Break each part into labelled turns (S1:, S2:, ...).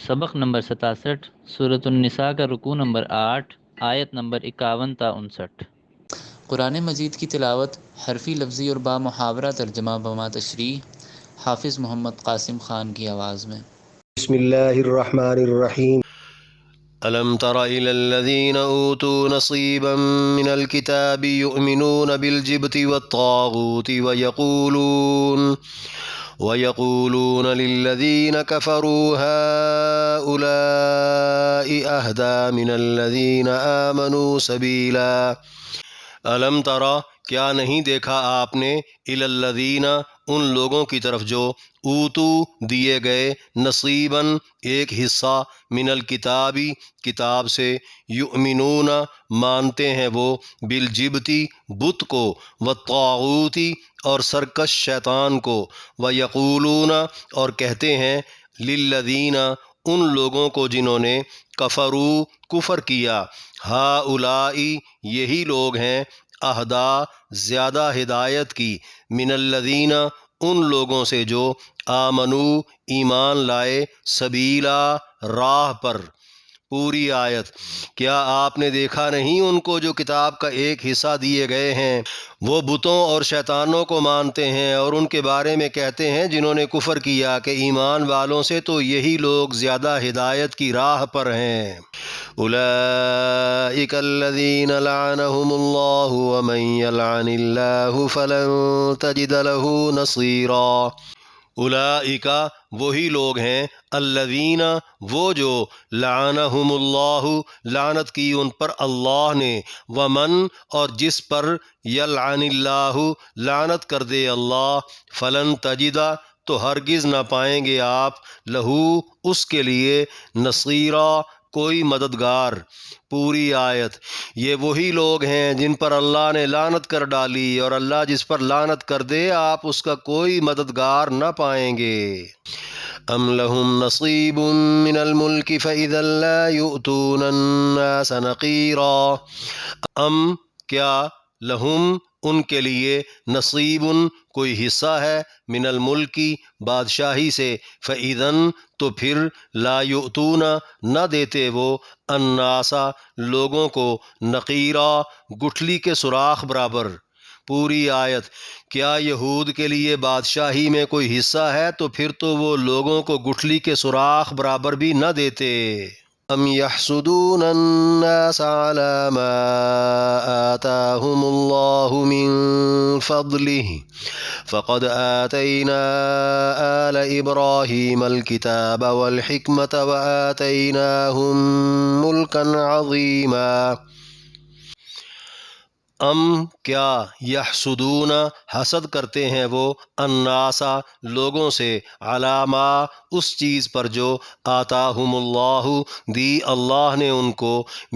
S1: سبق نمبر 67 سورۃ النساء کا رکوع نمبر 8 آیت نمبر 51 تا 59۔
S2: قرآن مجید کی تلاوت حرفی لفظی اور با محاورہ ترجمہ بما تشریح حافظ محمد قاسم خان کی آواز میں۔
S3: بسم اللہ الرحمن الرحیم۔
S4: ألم تر إلى الذين أوتوا نصيبا من الكتاب يؤمنون بالجبت والطاغوت ويقولون للذين كفروا هؤلاء أهدى من الذين آمنوا سبيلا۔ علم ترا کیا نہیں دیکھا آپ نے الی الذین ان لوگوں کی طرف جو اوتو دیے گئے نصیباً ایک حصہ من الکتابی کتاب سے یؤمنون مانتے ہیں وہ بالجبتی بت کو والطاغوتی اور سرکش شیطان کو ویقولون اور کہتے ہیں للذین ان لوگوں کو جنہوں نے کفروا کفر کیا ہؤلائی یہی لوگ ہیں اہدا زیادہ ہدایت کی من الذین ان لوگوں سے جو آمنو ایمان لائے سبیلا راہ پر۔ پوری آیت۔ کیا آپ نے دیکھا نہیں ان کو جو کتاب کا ایک حصہ دیے گئے ہیں، وہ بتوں اور شیطانوں کو مانتے ہیں اور ان کے بارے میں کہتے ہیں جنہوں نے کفر کیا کہ ایمان والوں سے تو یہی لوگ زیادہ ہدایت کی راہ پر ہیں۔ اولئک الذین لعنہم اللہ ومن یلعن اللہ فلن تجد له نصیرا۔ اولئک وہی لوگ ہیں الذین وہ جو لعنہم اللہ لعنت کی ان پر اللہ نے، ومن اور جس پر یلعن اللہ لعنت کر دے اللہ، فلن تجدہ تو ہرگز نہ پائیں گے آپ لہو اس کے لیے نصیرا کوئی مددگار۔ پوری آیت۔ یہ وہی لوگ ہیں جن پر اللہ نے لعنت کر ڈالی، اور اللہ جس پر لعنت کر دے آپ اس کا کوئی مددگار نہ پائیں گے۔ ام لہم نصیب من الملک فاذا لا یؤتون الناس نقیرا۔ ام کیا لہم ان کے لیے نصیب کوئی حصہ ہے من الملکی بادشاہی سے، فاذن تو پھر لا یؤتون نہ دیتے وہ الناسا لوگوں کو نقیرا گٹھلی کے سوراخ برابر۔ پوری آیت۔ کیا یہود کے لیے بادشاہی میں کوئی حصہ ہے تو پھر تو وہ لوگوں کو گٹھلی کے سوراخ برابر بھی نہ دیتے۔ ام یحسدون الناس على ما آتاهم الله من فضله فقد آتينا آل إبراهيم الكتاب والحكمة وآتيناهم ملكا عظيما۔ ام کیا یحسدون حسد کرتے ہیں وہ الناسا لوگوں سے علامہ اس چیز پر جو آتاہم اللہ دی اللہ نے ان کو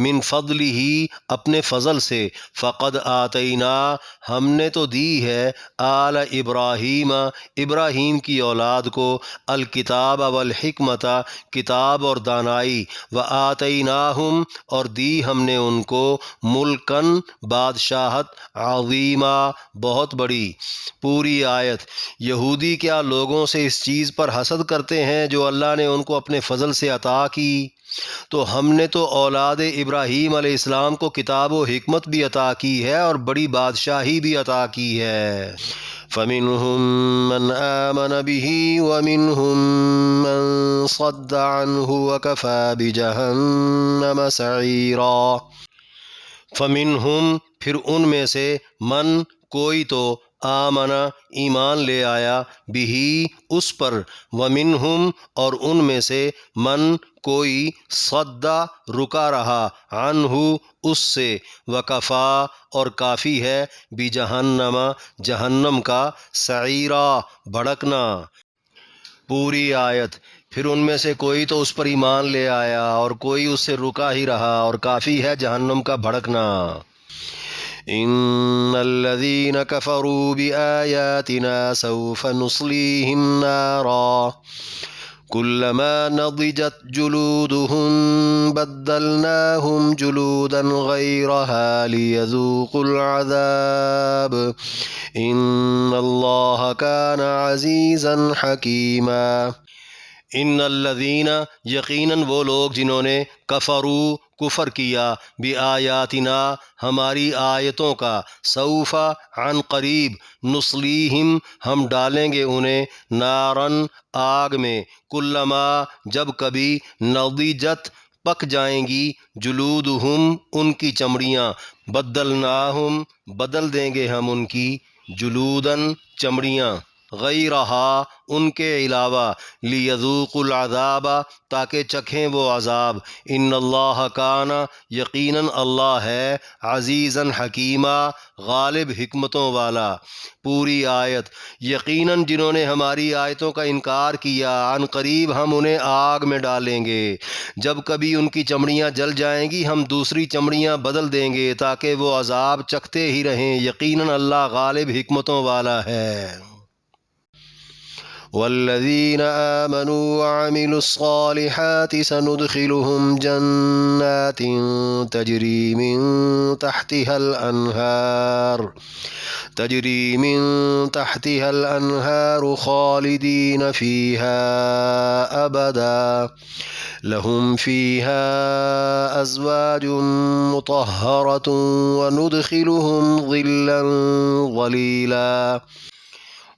S4: من فضلہ ہی اپنے فضل سے، فقد آتینا ہم نے تو دی ہے آل ابراہیم ابراہیم کی اولاد کو الکتاب والحکمت کتاب اور دانائی، وآتیناہم اور دی ہم نے ان کو ملکن بادشاہت عظیمہ بہت بڑی۔ پوری آیت۔ یہودی کیا لوگوں سے اس چیز پر حسد کرتے ہیں جو اللہ نے ان کو اپنے فضل سے عطا کی؟ تو ہم نے تو اولاد ابراہیم علیہ السلام کو کتاب و حکمت بھی عطا کی ہے اور بڑی بادشاہی بھی عطا کی ہے۔ فَمِنْهُمْ مَنْ آمَنَ بِهِ وَمِنْهُمْ مَنْ صَدَّ عَنْهُ وَكَفَى بِجَهَنَّمَ سَعِيرًا۔ فَمِنْهُمْ پھر ان میں سے من کوئی تو آمنا ایمان لے آیا بھی اس پر، ومنہم اور ان میں سے من کوئی صدا رکا رہا عنہ اس سے، وکفا اور کافی ہے بجہنم جہنم کا سعیرا بھڑکنا۔ پوری آیت۔ پھر ان میں سے کوئی تو اس پر ایمان لے آیا اور کوئی اس سے رکا ہی رہا، اور کافی ہے جہنم کا بھڑکنا۔ ان الذين كفروا بآياتنا سوف نصليهم نارا كلما نضجت جلودهم بدلناهم جلودا غيرها ليذوقوا العذاب ان الله كان عزيزا حكيما۔ ان الذین یقیناً وہ لوگ جنہوں نے کفروا کفر کیا بآیاتنا ہماری آیتوں کا، سوف عن قریب، نصلیہم ہم ڈالیں گے انہیں، نارن آگ میں، کلما جب کبھی، نضجت پک جائیں گی، جلودہم ان کی چمڑیاں، بدلناہم بدل دیں گے ہم ان کی، جلودن چمڑیاں، غیرہا ان کے علاوہ، لیذوقوا العذاب تاکہ چکھیں وہ عذاب، ان اللہ کان یقیناً اللہ ہے، عزیزاً حکیمہ غالب حکمتوں والا۔ پوری آیت۔ یقیناً جنہوں نے ہماری آیتوں کا انکار کیا، عن قریب ہم انہیں آگ میں ڈالیں گے، جب کبھی ان کی چمڑیاں جل جائیں گی ہم دوسری چمڑیاں بدل دیں گے تاکہ وہ عذاب چکھتے ہی رہیں، یقیناً اللہ غالب حکمتوں والا ہے۔ والذین آمنوا وعملوا الصالحات سندخلهم جنات تجری من تحتها الأنهار خالدین فیها ابدا لهم فيها أزواج مطهرة وندخلهم ظلا ظليلا۔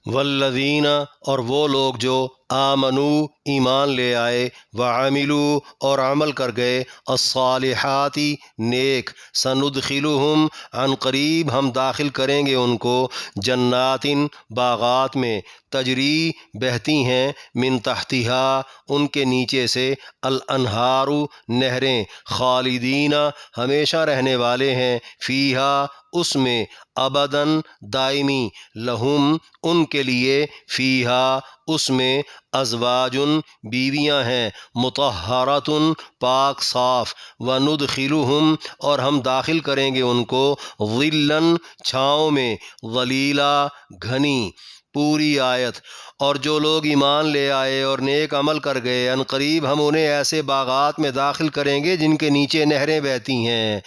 S4: والذین اور وہ لوگ جو آمنو ایمان لے آئے، وعملو اور عمل کر گئے، الصالحاتی نیک، سندخلہم عن قریب ہم داخل کریں گے ان کو، جنات باغات میں، تجری بہتی ہیں، من تحتہا ان کے نیچے سے، الانہار نہریں، خالدین ہمیشہ رہنے والے ہیں، فیہا اس میں، ابداً دائمی، لہم ان کے لیے، فیہا اس میں، ازواجن بیویاں ہیں، مطہراتن پاک صاف، وندخلہم اور ہم داخل کریں گے ان کو، ظلاً چھاؤں میں، ظلیلا گھنی۔ پوری آیت۔ اور جو لوگ ایمان لے آئے اور نیک عمل کر گئے، ان قریب ہم انہیں ایسے باغات میں داخل کریں گے جن کے نیچے نہریں بہتی ہیں،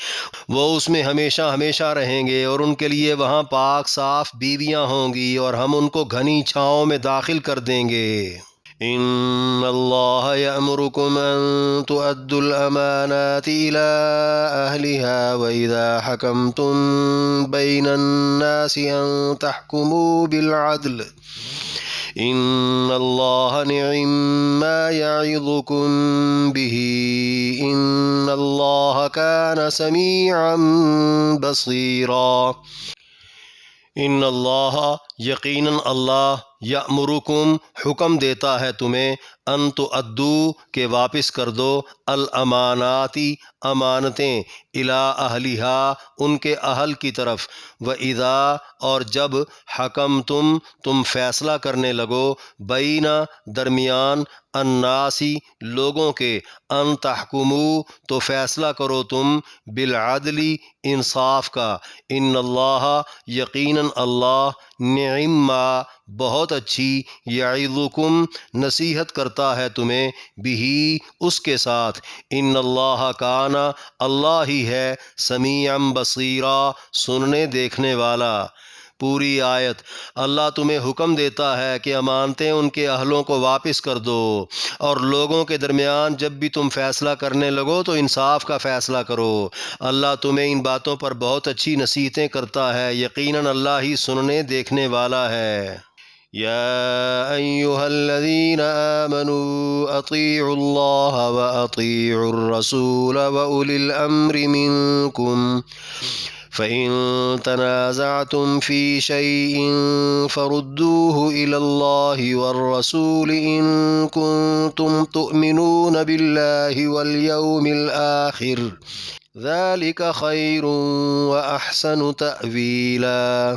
S4: وہ اس میں ہمیشہ ہمیشہ رہیں گے، اور ان کے لیے وہاں پاک صاف بیویاں ہوں گی، اور ہم ان کو گھنی چھاؤں میں داخل کر دیں گے۔ ان اللہ یأمرکم ان تؤدوا الامانات الى اہلها واذا حکمتم بین الناس ان تحکموا بالعدل ان اللہ نعم ما یعظکم به ان اللہ کان سمیعا بصیرا۔ ان اللہ یقیناً اللہ، یأمرکم حکم دیتا ہے تمہیں، ان تؤدوا کہ واپس کر دو، الاماناتی امانتیں، الی اہلہا ان کے اہل کی طرف، وَإِذَا اور جب، حکمتم تم فیصلہ کرنے لگو، بین درمیان، الناسی لوگوں کے، ان تحکموا تو فیصلہ کرو تم، بالعدل انصاف کا، ان اللہ یقیناً اللہ، نعم ما بہت اچھی، یعظکم نصیحت کرتا ہے تمہیں، بھی اس کے ساتھ، ان اللہ کان اللہ ہی ہے، سمیعا بصیرا سننے دیکھنے والا۔ پوری آیت۔ اللہ تمہیں حکم دیتا ہے کہ امانتیں ان کے اہلوں کو واپس کر دو، اور لوگوں کے درمیان جب بھی تم فیصلہ کرنے لگو تو انصاف کا فیصلہ کرو۔ اللہ تمہیں ان باتوں پر بہت اچھی نصیحتیں کرتا ہے، یقیناً اللہ ہی سننے دیکھنے والا ہے۔ یا ایہا الذین آمنوا اطیعوا اللہ واطیعوا الرسول واولی الامر منکم فَإِن تَنَازَعْتُمْ فِي شَيْءٍ فَرُدُّوهُ إِلَى اللَّهِ وَالرَّسُولِ إِن كُنتُمْ تُؤْمِنُونَ بِاللَّهِ وَالْيَوْمِ الْآخِرِ ذَلِكَ خَيْرٌ وَأَحْسَنُ تَأْوِيلًا۔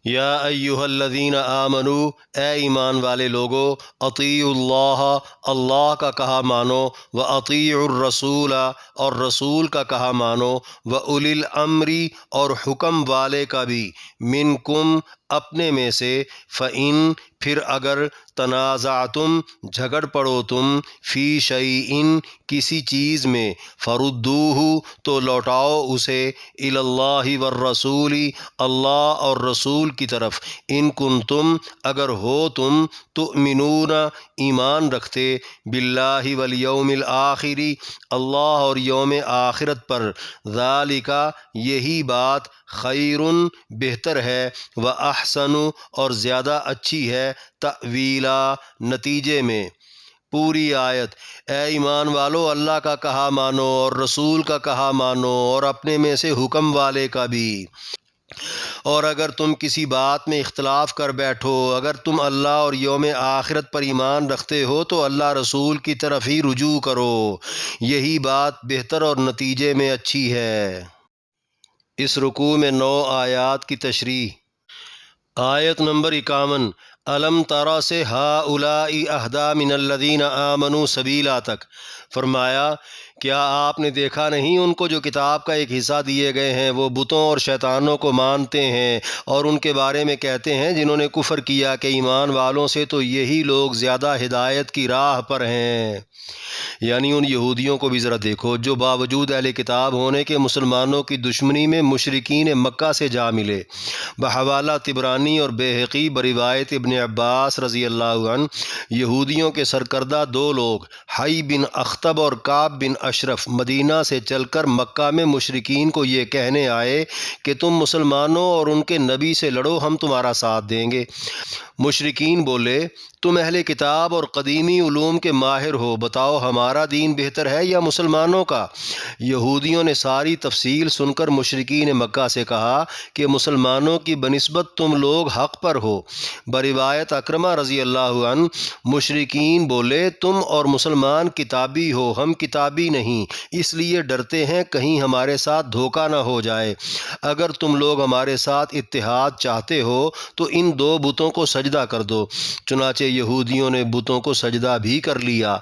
S4: یا ایہا الذین آمنوا اے ایمان والے لوگو، اطیعوا اللہ اللہ کا کہا مانو، واطیعوا الرسول اور رسول کا کہا مانو، واولی الامر اور حکم والے کا بھی، منکم اپنے میں سے، فإن پھر اگر تنازعتم جھگڑ پڑو تم فی شیئن کسی چیز میں فردوہ تو لوٹاؤ اسے الی اللہ والرسول اللہ اور رسول کی طرف ان کنتم اگر ہو تم تؤمنون ایمان رکھتے باللہ والیوم الآخر اللہ اور یوم آخرت پر ذالک یہی بات خیرٌ بہتر ہے و احسن اور زیادہ اچھی ہے تأویلا نتیجے میں۔ پوری آیت۔ اے ایمان والو اللہ کا کہا مانو اور رسول کا کہا مانو اور اپنے میں سے حکم والے کا بھی۔ اور اگر تم کسی بات میں اختلاف کر بیٹھو اگر تم اللہ اور یوم آخرت پر ایمان رکھتے ہو تو اللہ رسول کی طرف ہی رجوع کرو، یہی بات بہتر اور نتیجے میں اچھی ہے۔ اس رکوع میں 9 آیات کی تشریح۔ آیت نمبر 51 الم ترا سے ہؤلاء اہدی من الذین آمنوا سبیلا تک فرمایا کیا آپ نے دیکھا نہیں ان کو جو کتاب کا ایک حصہ دیے گئے ہیں، وہ بتوں اور شیطانوں کو مانتے ہیں اور ان کے بارے میں کہتے ہیں جنہوں نے کفر کیا کہ ایمان والوں سے تو یہی لوگ زیادہ ہدایت کی راہ پر ہیں۔ یعنی ان یہودیوں کو بھی ذرا دیکھو جو باوجود اہل کتاب ہونے کے مسلمانوں کی دشمنی میں مشرکین مکہ سے جا ملے۔ بحوالہ طبرانی اور بیہقی بروایت ابن عباس رضی اللہ عنہ یہودیوں کے سرکردہ 2 لوگ حی بن اخطب اور کعب بن اشرف مدینہ سے چل کر مکہ میں مشرکین کو یہ کہنے آئے کہ تم مسلمانوں اور ان کے نبی سے لڑو، ہم تمہارا ساتھ دیں گے۔ مشرکین بولے تم اہل کتاب اور قدیمی علوم کے ماہر ہو، بتاؤ ہمارا دین بہتر ہے یا مسلمانوں کا؟ یہودیوں نے ساری تفصیل سن کر مشرکین مکہ سے کہا کہ مسلمانوں کی بنسبت تم لوگ حق پر ہو۔ بروایت اکرمہ رضی اللہ عنہ مشرکین بولے تم اور مسلمان کتابی ہو، ہم کتابی نہیں، اس لیے ڈرتے ہیں کہیں ہمارے ساتھ دھوکہ نہ ہو جائے۔ اگر تم لوگ ہمارے ساتھ اتحاد چاہتے ہو تو ان 2 بتوں کو سجدہ کر دو۔ چنانچہ یہودیوں نے بتوں کو سجدہ بھی کر لیا۔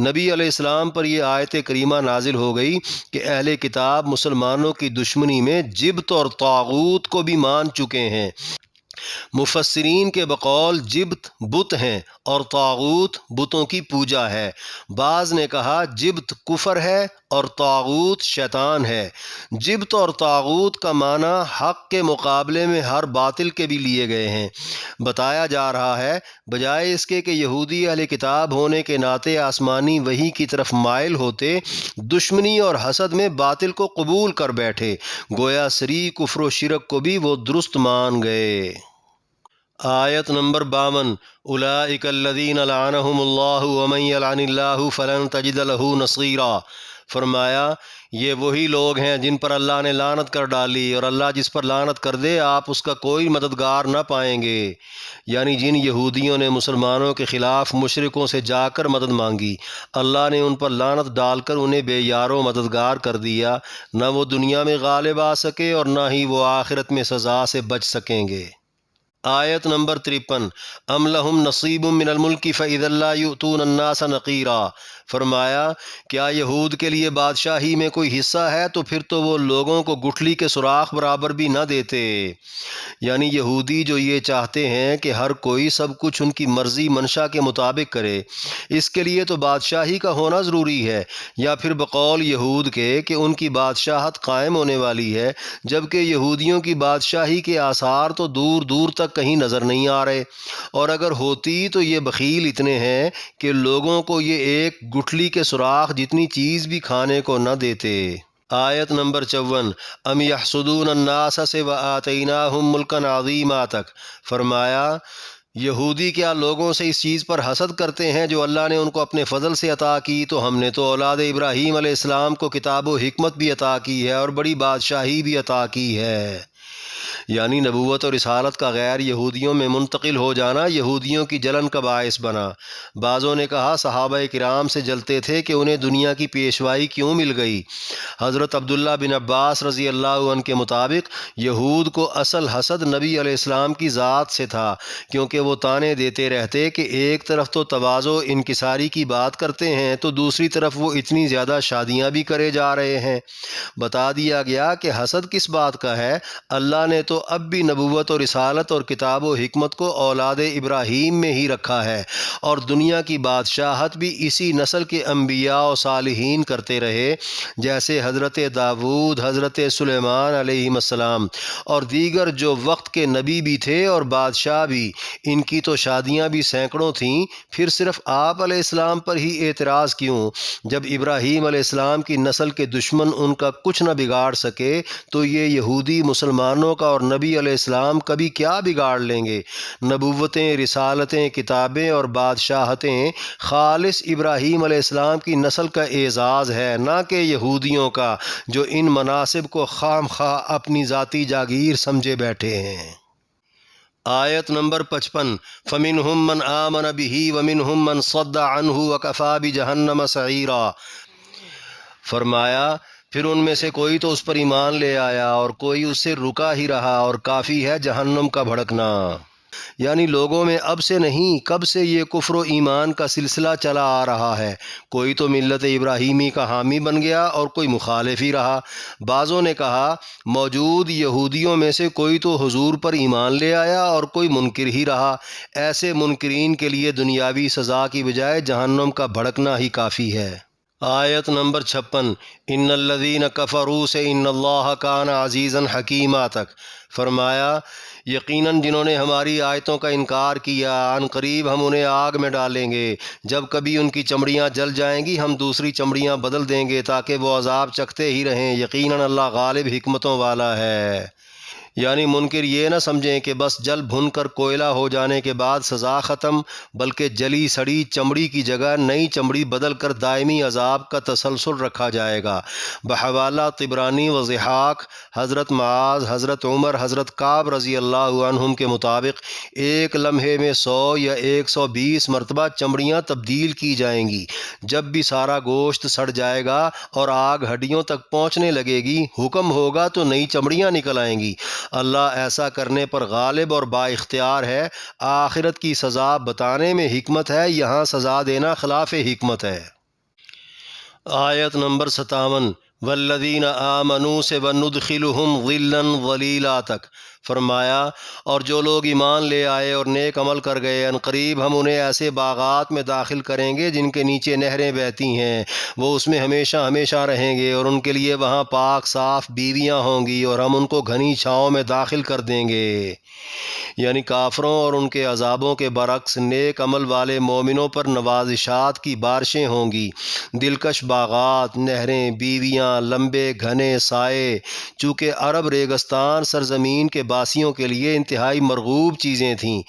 S4: نبی علیہ السلام پر یہ آیت کریمہ نازل ہو گئی کہ اہل کتاب مسلمانوں کی دشمنی میں جبت اور طاغوت کو بھی مان چکے ہیں۔ مفسرین کے بقول جبت بت ہیں اور طاغوت بتوں کی پوجا ہے۔ بعض نے کہا جبت کفر ہے اور طاغوت شیطان ہے۔ جبت اور طاغوت کا معنی حق کے مقابلے میں ہر باطل کے بھی لیے گئے ہیں۔ بتایا جا رہا ہے بجائے اس کے کہ یہودی اہل کتاب ہونے کے ناطے آسمانی وحی کی طرف مائل ہوتے، دشمنی اور حسد میں باطل کو قبول کر بیٹھے، گویا صریح کفر و شرک کو بھی وہ درست مان گئے۔ آیت نمبر 52 اولئک الذین لعنہم اللہ ومن یلعن اللہ فلن تجد لہ نصیرا فرمایا یہ وہی لوگ ہیں جن پر اللہ نے لعنت کر ڈالی اور اللہ جس پر لعنت کر دے آپ اس کا کوئی مددگار نہ پائیں گے۔ یعنی جن یہودیوں نے مسلمانوں کے خلاف مشرکوں سے جا کر مدد مانگی، اللہ نے ان پر لعنت ڈال کر انہیں بے یار و مددگار کر دیا، نہ وہ دنیا میں غالب آ سکے اور نہ ہی وہ آخرت میں سزا سے بچ سکیں گے۔ آیت نمبر 53 ام لہم نصیب من الملک فاذا لا یؤتون الناس نقیرا فرمایا کیا یہود کے لیے بادشاہی میں کوئی حصہ ہے تو پھر تو وہ لوگوں کو گٹھلی کے سوراخ برابر بھی نہ دیتے۔ یعنی یہودی جو یہ چاہتے ہیں کہ ہر کوئی سب کچھ ان کی مرضی منشا کے مطابق کرے، اس کے لیے تو بادشاہی کا ہونا ضروری ہے، یا پھر بقول یہود کے کہ ان کی بادشاہت قائم ہونے والی ہے، جبکہ یہودیوں کی بادشاہی کے آثار تو دور دور تک کہیں نظر نہیں آ رہے، اور اگر ہوتی تو یہ بخیل اتنے ہیں کہ لوگوں کو یہ ایک گٹھلی کے سوراخ جتنی چیز بھی کھانے کو نہ دیتے۔ آیت نمبر 54 ام یحسدون الناس سے وآتیناہم ملکا عظیما تک فرمایا یہودی کیا لوگوں سے اس چیز پر حسد کرتے ہیں جو اللہ نے ان کو اپنے فضل سے عطا کی، تو ہم نے تو اولاد ابراہیم علیہ السلام کو کتاب و حکمت بھی عطا کی ہے اور بڑی بادشاہی بھی عطا کی ہے۔ یعنی نبوت اور رسالت کا غیر یہودیوں میں منتقل ہو جانا یہودیوں کی جلن کا باعث بنا۔ بعضوں نے کہا صحابہ کرام سے جلتے تھے کہ انہیں دنیا کی پیشوائی کیوں مل گئی۔ حضرت عبداللہ بن عباس رضی اللہ عنہ کے مطابق یہود کو اصل حسد نبی علیہ السلام کی ذات سے تھا، کیونکہ وہ طعنے دیتے رہتے کہ ایک طرف تو تواضع انکساری کی بات کرتے ہیں تو دوسری طرف وہ اتنی زیادہ شادیاں بھی کرے جا رہے ہیں۔ بتا دیا گیا کہ حسد کس بات کا ہے، اللہ نے تو تو اب بھی نبوت و رسالت اور کتاب و حکمت کو اولاد ابراہیم میں ہی رکھا ہے، اور دنیا کی بادشاہت بھی اسی نسل کے انبیاء و صالحین کرتے رہے، جیسے حضرت داود، حضرت سلیمان علیہ السلام اور دیگر جو وقت کے نبی بھی تھے اور بادشاہ بھی۔ ان کی تو شادیاں بھی سینکڑوں تھیں، پھر صرف آپ علیہ السلام پر ہی اعتراض کیوں؟ جب ابراہیم علیہ السلام کی نسل کے دشمن ان کا کچھ نہ بگاڑ سکے تو یہ یہودی مسلمانوں کا اور نبی علیہ السلام کبھی کیا بگاڑ لیں گے؟ نبوتیں، رسالتیں، کتابیں اور بادشاہتیں خالص ابراہیم علیہ السلام کی نسل کا اعزاز ہے، نہ کہ یہودیوں کا جو ان مناصب کو خام خواہ اپنی ذاتی جاگیر سمجھے بیٹھے ہیں۔ آیت نمبر 55 فَمِنْهُمْ مَنْ آمَنَ بِهِ وَمِنْهُمْ مَنْ صَدَّ عَنْهُ وَكَفَى بِجَهَنَّمَ سَعِيرًا۔ فرمایا پھر ان میں سے کوئی تو اس پر ایمان لے آیا اور کوئی اس سے رکا ہی رہا، اور کافی ہے جہنم کا بھڑکنا۔ یعنی لوگوں میں اب سے نہیں، کب سے یہ کفر و ایمان کا سلسلہ چلا آ رہا ہے، کوئی تو ملت ابراہیمی کا حامی بن گیا اور کوئی مخالف ہی رہا۔ بعضوں نے کہا موجود یہودیوں میں سے کوئی تو حضور پر ایمان لے آیا اور کوئی منکر ہی رہا۔ ایسے منکرین کے لیے دنیاوی سزا کی بجائے جہنم کا بھڑکنا ہی کافی ہے۔ آیت نمبر 56 ان الذین کفروا سے ان اللہ کان عزیزا حکیما تک۔ فرمایا یقیناً جنہوں نے ہماری آیتوں کا انکار کیا، عن قریب ہم انہیں آگ میں ڈالیں گے، جب کبھی ان کی چمڑیاں جل جائیں گی ہم دوسری چمڑیاں بدل دیں گے تاکہ وہ عذاب چکھتے ہی رہیں، یقیناً اللہ غالب حکمتوں والا ہے۔ یعنی منکر یہ نہ سمجھیں کہ بس جل بھن کر کوئلہ ہو جانے کے بعد سزا ختم، بلکہ جلی سڑی چمڑی کی جگہ نئی چمڑی بدل کر دائمی عذاب کا تسلسل رکھا جائے گا۔ بحوالہ طبرانی و ضحاک، حضرت معاذ، حضرت عمر، حضرت کعب رضی اللہ عنہم کے مطابق ایک لمحے میں 100 یا 120 مرتبہ چمڑیاں تبدیل کی جائیں گی۔ جب بھی سارا گوشت سڑ جائے گا اور آگ ہڈیوں تک پہنچنے لگے گی، حکم ہوگا تو نئی چمڑیاں نکل آئیں گی۔ اللہ ایسا کرنے پر غالب اور با اختیار ہے۔ آخرت کی سزا بتانے میں حکمت ہے، یہاں سزا دینا خلاف حکمت ہے۔ آیت نمبر 57 والذین آمنوا سے وندخلہم ظلا ظلیلا تک۔ فرمایا اور جو لوگ ایمان لے آئے اور نیک عمل کر گئے، ان قریب ہم انہیں ایسے باغات میں داخل کریں گے جن کے نیچے نہریں بہتی ہیں، وہ اس میں ہمیشہ ہمیشہ رہیں گے، اور ان کے لیے وہاں پاک صاف بیویاں ہوں گی، اور ہم ان کو گھنی چھاؤں میں داخل کر دیں گے۔ یعنی کافروں اور ان کے عذابوں کے برعکس نیک عمل والے مومنوں پر نوازشات کی بارشیں ہوں گی، دلکش باغات، نہریں، بیویاں، لمبے گھنے سائے۔ چونکہ عرب ریگستان سرزمین کے باسیوں کے لیے انتہائی مرغوب چیزیں تھیں،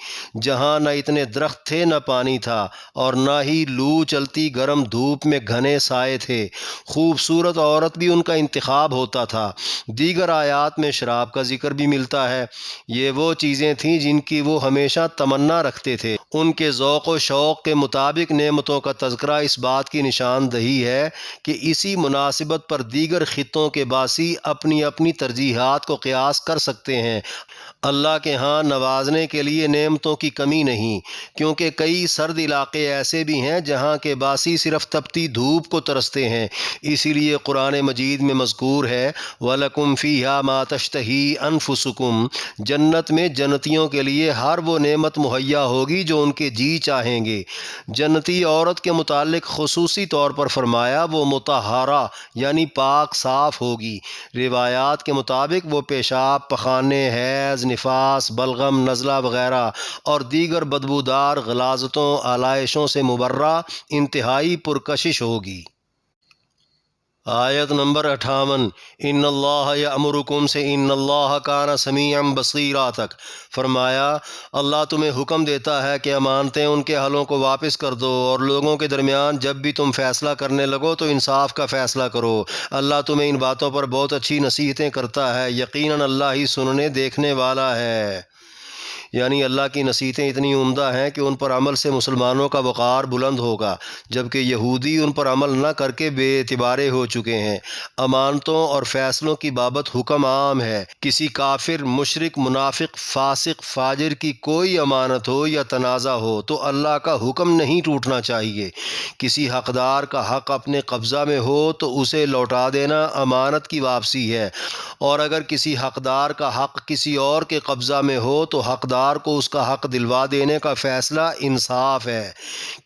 S4: جہاں نہ اتنے درخت تھے نہ پانی تھا، اور نہ ہی لو چلتی گرم دھوپ میں گھنے سائے تھے۔ خوبصورت عورت بھی ان کا انتخاب ہوتا تھا۔ دیگر آیات میں شراب کا ذکر بھی ملتا ہے۔ یہ وہ چیزیں تھیں جن کی وہ ہمیشہ تمنا رکھتے تھے۔ ان کے ذوق و شوق کے مطابق نعمتوں کا تذکرہ اس بات کی نشاندہی ہے کہ اسی مناسبت پر دیگر خطوں کے باسی اپنی اپنی ترجیحات کو قیاس کر سکتے ہیں۔ اللہ کے ہاں نوازنے کے لیے نعمتوں کی کمی نہیں، کیونکہ کئی سرد علاقے ایسے بھی ہیں جہاں کے باسی صرف تپتی دھوپ کو ترستے ہیں۔ اسی لیے قرآن مجید میں مذکور ہے وَلَكُمْ فِيهَا مَا تَشْتَهِي أَنفُسُكُمْ، جنت میں جنتیوں کے لیے ہر وہ نعمت مہیا ہوگی جو ان کے جی چاہیں گے۔ جنتی عورت کے متعلق خصوصی طور پر فرمایا وہ مطہرہ یعنی پاک صاف ہوگی۔ روایات کے مطابق وہ پیشاب، پخانے، حیض، نفاس، بلغم، نزلہ وغیرہ اور دیگر بدبودار غلاظتوں، آلائشوں سے مبرہ، انتہائی پرکشش ہوگی۔ آیت نمبر 58 ان اللہ یأمرکم سے ان اللہ کان سمیعا بصیرا تک۔ فرمایا اللہ تمہیں حکم دیتا ہے کہ امانتیں ان کے حلوں کو واپس کر دو، اور لوگوں کے درمیان جب بھی تم فیصلہ کرنے لگو تو انصاف کا فیصلہ کرو۔ اللہ تمہیں ان باتوں پر بہت اچھی نصیحتیں کرتا ہے، یقیناً اللہ ہی سننے دیکھنے والا ہے۔ یعنی اللہ کی نصیحتیں اتنی عمدہ ہیں کہ ان پر عمل سے مسلمانوں کا وقار بلند ہوگا، جبکہ یہودی ان پر عمل نہ کر کے بے اعتبارے ہو چکے ہیں۔ امانتوں اور فیصلوں کی بابت حکم عام ہے۔ کسی کافر، مشرک، منافق، فاسق، فاجر کی کوئی امانت ہو یا تنازع ہو تو اللہ کا حکم نہیں ٹوٹنا چاہیے۔ کسی حقدار کا حق اپنے قبضہ میں ہو تو اسے لوٹا دینا امانت کی واپسی ہے، اور اگر کسی حقدار کا حق کسی اور کے قبضہ میں ہو تو حقدار کو اس کا حق دلوا دینے کا فیصلہ انصاف ہے۔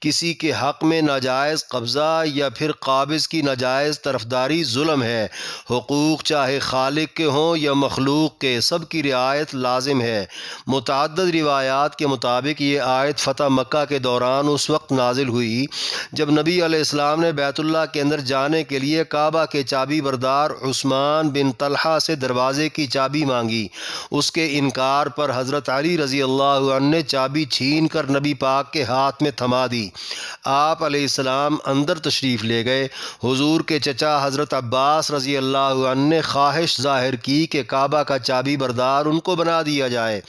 S4: کسی کے حق میں ناجائز قبضہ یا پھر قابض کی ناجائز طرفداری ظلم ہے۔ حقوق چاہے خالق کے ہوں یا مخلوق کے، سب کی رعایت لازم ہے۔ متعدد روایات کے مطابق یہ آیت فتح مکہ کے دوران اس وقت نازل ہوئی جب نبی علیہ السلام نے بیت اللہ کے اندر جانے کے لیے کعبہ کے چابی بردار عثمان بن طلحہ سے دروازے کی چابی مانگی۔ اس کے انکار پر حضرت علی رضی اللہ عنہ نے چابی چھین کر نبی پاک کے ہاتھ میں تھما دی۔ آپ علیہ السلام اندر تشریف لے گئے۔ حضور کے چچا حضرت عباس رضی اللہ عنہ نے خواہش ظاہر کی کہ کعبہ کا چابی بردار ان کو بنا دیا جائے۔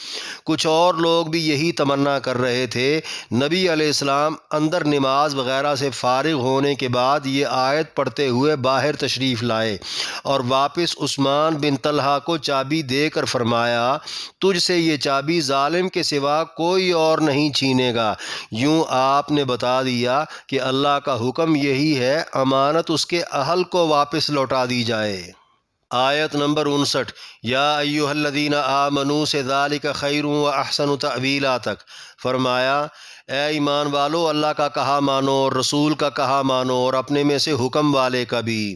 S4: کچھ اور لوگ بھی یہی تمنا کر رہے تھے۔ نبی علیہ السلام اندر نماز وغیرہ سے فارغ ہونے کے بعد یہ آیت پڑھتے ہوئے باہر تشریف لائے اور واپس عثمان بن طلحہ کو چابی دے کر فرمایا، تجھ سے یہ چابی ظالم کے سوا کوئی اور نہیں چھینے گا۔ یوں آپ نے بتا دیا کہ اللہ کا حکم یہی ہے، امانت اس کے اہل کو واپس لوٹا دی جائے۔ آیت نمبر 59 یا ایھا الذین آمنوا سے ذالک خیر و احسن تأویلا تک فرمایا، اے ایمان والو، اللہ کا کہا مانو اور رسول کا کہا مانو اور اپنے میں سے حکم والے کا بھی۔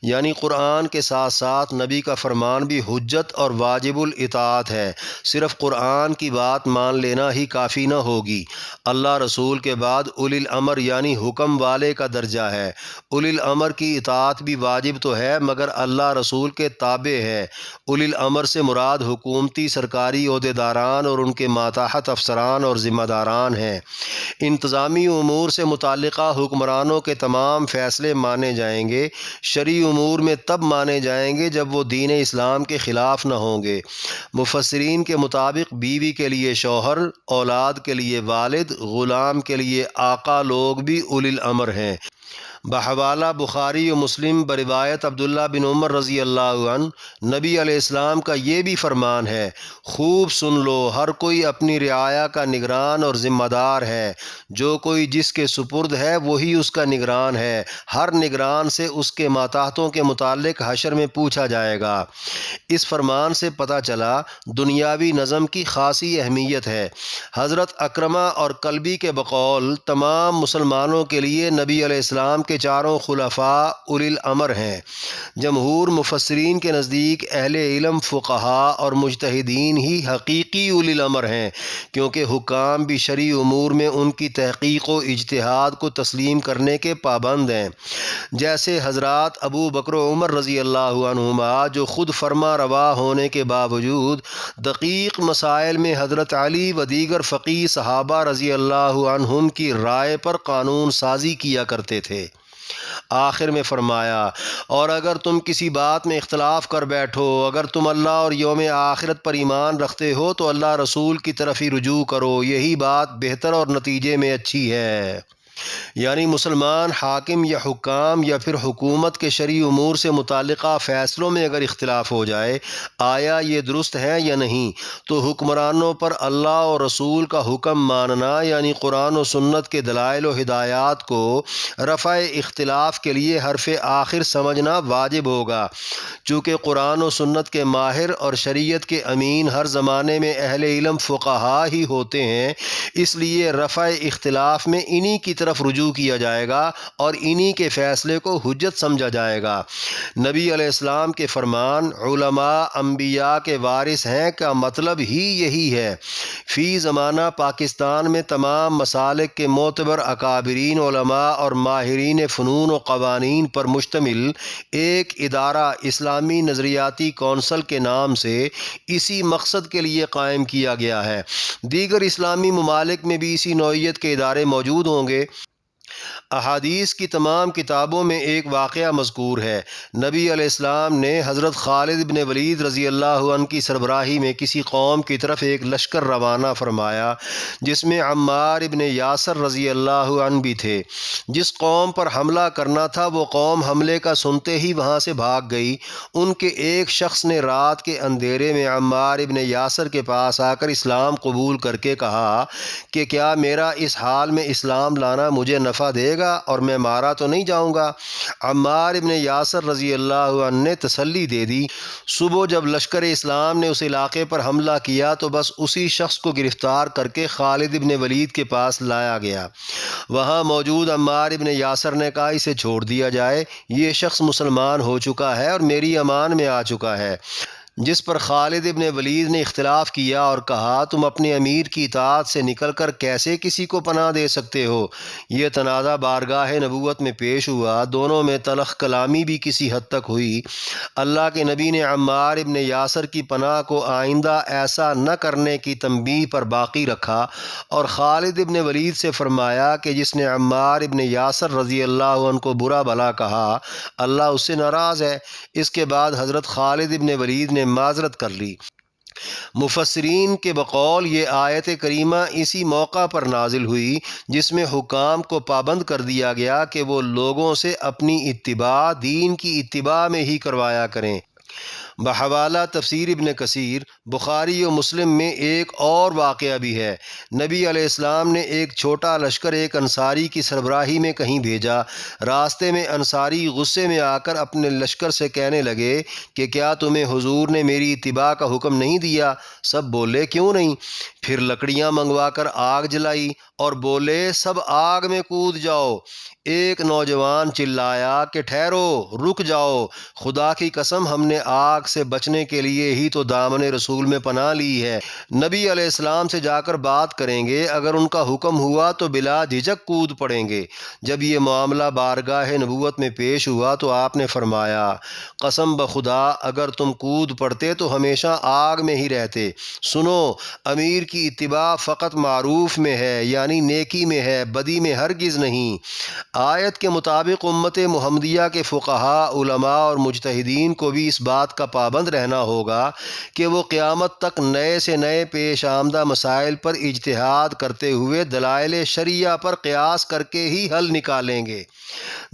S4: یعنی قرآن کے ساتھ ساتھ نبی کا فرمان بھی حجت اور واجب الاطاعت ہے۔ صرف قرآن کی بات مان لینا ہی کافی نہ ہوگی۔ اللہ رسول کے بعد اولی الامر یعنی حکم والے کا درجہ ہے۔ اولی الامر کی اطاعت بھی واجب تو ہے مگر اللہ رسول کے تابع ہے۔ اولی الامر سے مراد حکومتی سرکاری عہدیداران اور ان کے ماتحت افسران اور ذمہ داران ہیں۔ انتظامی امور سے متعلقہ حکمرانوں کے تمام فیصلے مانے جائیں گے۔ شرعی امور میں تب مانے جائیں گے جب وہ دین اسلام کے خلاف نہ ہوں گے۔ مفسرین کے مطابق بیوی کے لیے شوہر، اولاد کے لیے والد، غلام کے لیے آقا لوگ بھی اولی الامر ہیں۔ بحوالہ بخاری و مسلم بروایت عبداللہ بن عمر رضی اللہ عنہ، نبی علیہ السلام کا یہ بھی فرمان ہے، خوب سن لو، ہر کوئی اپنی رعایا کا نگران اور ذمہ دار ہے۔ جو کوئی جس کے سپرد ہے وہی اس کا نگران ہے۔ ہر نگران سے اس کے ماتحتوں کے متعلق حشر میں پوچھا جائے گا۔ اس فرمان سے پتہ چلا دنیاوی نظم کی خاصی اہمیت ہے۔ حضرت اکرمہ اور کلبی کے بقول تمام مسلمانوں کے لیے نبی علیہ السلام کے چاروں خلفاء اولی الامر ہیں۔ جمہور مفسرین کے نزدیک اہل علم، فقہاء اور مجتہدین ہی حقیقی اولی الامر ہیں، کیونکہ حکام بھی شرعی امور میں ان کی تحقیق و اجتہاد کو تسلیم کرنے کے پابند ہیں، جیسے حضرات ابو بکر و عمر رضی اللہ عنہما، جو خود فرما روا ہونے کے باوجود دقیق مسائل میں حضرت علی و دیگر فقیہ صحابہ رضی اللہ عنہم کی رائے پر قانون سازی کیا کرتے تھے۔ آخر میں فرمایا، اور اگر تم کسی بات میں اختلاف کر بیٹھو، اگر تم اللہ اور یوم آخرت پر ایمان رکھتے ہو تو اللہ رسول کی طرف ہی رجوع کرو، یہی بات بہتر اور نتیجے میں اچھی ہے۔ یعنی مسلمان حاکم یا حکام یا پھر حکومت کے شرعی امور سے متعلقہ فیصلوں میں اگر اختلاف ہو جائے، آیا یہ درست ہے یا نہیں، تو حکمرانوں پر اللہ اور رسول کا حکم ماننا یعنی قرآن و سنت کے دلائل و ہدایات کو رفع اختلاف کے لیے حرف آخر سمجھنا واجب ہوگا۔ چونکہ قرآن و سنت کے ماہر اور شریعت کے امین ہر زمانے میں اہل علم فقہا ہی ہوتے ہیں، اس لیے رفع اختلاف میں انہی کی طرف رجوع کیا جائے گا اور انہی کے فیصلے کو حجت سمجھا جائے گا۔ نبی علیہ السلام کے فرمان علماء انبیاء کے وارث ہیں کا مطلب ہی یہی ہے۔ فی زمانہ پاکستان میں تمام مسالک کے معتبر اکابرین علماء اور ماہرین فنون و قوانین پر مشتمل ایک ادارہ اسلامی نظریاتی کونسل کے نام سے اسی مقصد کے لیے قائم کیا گیا ہے۔ دیگر اسلامی ممالک میں بھی اسی نوعیت کے ادارے موجود ہوں گے۔ احادیث کی تمام کتابوں میں ایک واقعہ مذکور ہے۔ نبی علیہ السلام نے حضرت خالد بن ولید رضی اللہ عنہ کی سربراہی میں کسی قوم کی طرف ایک لشکر روانہ فرمایا جس میں عمار بن یاسر رضی اللہ عنہ بھی تھے۔ جس قوم پر حملہ کرنا تھا وہ قوم حملے کا سنتے ہی وہاں سے بھاگ گئی۔ ان کے ایک شخص نے رات کے اندھیرے میں عمار بن یاسر کے پاس آ کر اسلام قبول کر کے کہا کہ کیا میرا اس حال میں اسلام لانا مجھے نفع دے گا اور میں مارا تو نہیں جاؤں گا؟ عمار بن یاسر رضی اللہ عنہ نے تسلی دے دی۔ صبح جب لشکر اسلام نے اس علاقے پر حملہ کیا تو بس اسی شخص کو گرفتار کر کے خالد بن ولید کے پاس لایا گیا۔ وہاں موجود عمار بن یاسر نے کہا اسے چھوڑ دیا جائے، یہ شخص مسلمان ہو چکا ہے اور میری امان میں آ چکا ہے۔ جس پر خالد بن ولید نے اختلاف کیا اور کہا تم اپنے امیر کی اطاعت سے نکل کر کیسے کسی کو پناہ دے سکتے ہو؟ یہ تنازع بارگاہ نبوت میں پیش ہوا، دونوں میں تلخ کلامی بھی کسی حد تک ہوئی۔ اللہ کے نبی نے عمار بن یاسر کی پناہ کو آئندہ ایسا نہ کرنے کی تنبیہ پر باقی رکھا اور خالد بن ولید سے فرمایا کہ جس نے عمار بن یاسر رضی اللہ عنہ کو برا بھلا کہا اللہ اس سے ناراض ہے۔ اس کے بعد حضرت خالد بن ولید نے معذرت کر لی۔ مفسرین کے بقول یہ آیت کریمہ اسی موقع پر نازل ہوئی جس میں حکام کو پابند کر دیا گیا کہ وہ لوگوں سے اپنی اتباع دین کی اتباع میں ہی کروایا کریں۔ بحوالہ تفسیر ابن کثیر، بخاری و مسلم میں ایک اور واقعہ بھی ہے۔ نبی علیہ السلام نے ایک چھوٹا لشکر ایک انصاری کی سربراہی میں کہیں بھیجا۔ راستے میں انصاری غصے میں آ کر اپنے لشکر سے کہنے لگے کہ کیا تمہیں حضور نے میری اتباع کا حکم نہیں دیا؟ سب بولے کیوں نہیں؟ پھر لکڑیاں منگوا کر آگ جلائی اور بولے سب آگ میں کود جاؤ۔ ایک نوجوان چلایا کہ ٹھہرو، رک جاؤ، خدا کی قسم ہم نے آگ سے بچنے کے لیے ہی تو دامن رسول میں پناہ لی ہے۔ نبی علیہ السلام سے جا کر بات کریں گے، اگر ان کا حکم ہوا تو بلا جھجک کود پڑیں گے۔ جب یہ معاملہ بارگاہ نبوت میں پیش ہوا تو آپ نے فرمایا قسم بخدا اگر تم کود پڑتے تو ہمیشہ آگ میں ہی رہتے۔ سنو، امیر کی اتباع فقط معروف میں ہے، یعنی نیکی میں ہے، بدی میں ہرگز نہیں۔ آیت کے مطابق امت محمدیہ کے فقہاء، علماء اور مجتہدین کو بھی اس بات کا پابند رہنا ہوگا کہ وہ قیامت تک نئے سے نئے پیش آمدہ مسائل پر اجتہاد کرتے ہوئے دلائل شرعیہ پر قیاس کر کے ہی حل نکالیں گے۔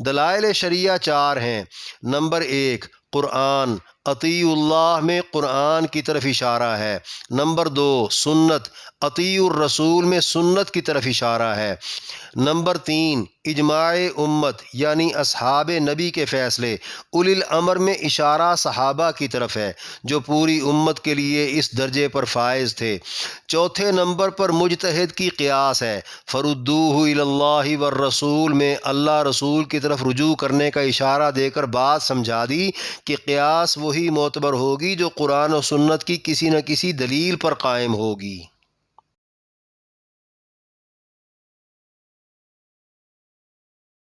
S4: دلائل شرعیہ 4 ہیں۔ نمبر 1 قرآن، اطیعوا اللہ میں قرآن کی طرف اشارہ ہے۔ نمبر 2 سنت، اطیعوا الرسول میں سنت کی طرف اشارہ ہے۔ نمبر 3 اجماع امت یعنی اصحاب نبی کے فیصلے، اولی الامر میں اشارہ صحابہ کی طرف ہے جو پوری امت کے لیے اس درجے پر فائز تھے۔ چوتھے نمبر پر مجتہد کی قیاس ہے۔ فردوہ الی اللہ والرسول میں اللہ رسول کی طرف رجوع کرنے کا اشارہ دے کر بات سمجھا دی کہ قیاس وہی معتبر ہوگی جو قرآن و سنت کی کسی نہ کسی دلیل پر قائم ہوگی۔